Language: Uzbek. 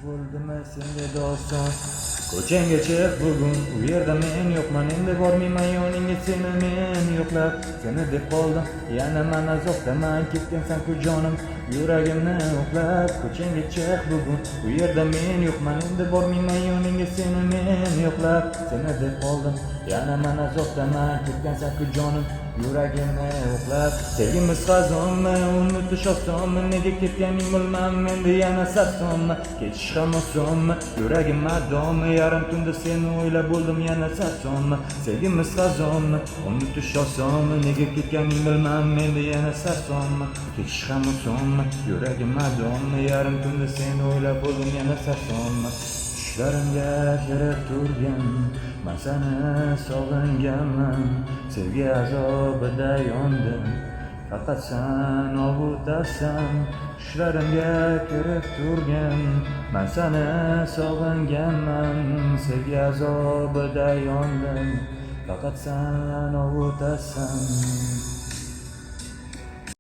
bo'ldimi senga doston? Ko'changga chiq bugun, u yerda men yo'qman, endi bormayman yoningga seni men yo'qlab. Seni deb qoldim, yana men azobdaman, ketgansan-ku jonim, yuragimni o'qlab. Ko'changga chiq bugun, u yerda men yo'qman, endi bormayman yoningga seni men yo'qlab. Seni deb qoldim, yana men azobdaman, ketgansan-ku jonim, yuragimni o'qlab. Sevgimiz qazonmi, unutish osonmi, nega ketganing bilmam, endi yana sarsonmi, ketish ham osonmi, yuragim madonmi, yarim tunda seni o'ylab bo'ldim yana sarsonmi. Sevgimiz qazonmi, unutish osonmi, nega ketganing bilmam, endi yana sarsonmi, ketish ham osonmi, yuragim madonmi, yarim tunda seni o'ylab bo'ldim yana sarsonmi. Tushlarimga kirib turgan, men seni sog'inganman, sevgi azobida yondim, faqat sen ovutasan. Tushlarimga kirib turgan, men seni sog'inganman, sevgi azobida yondim, faqat sen ovutasan.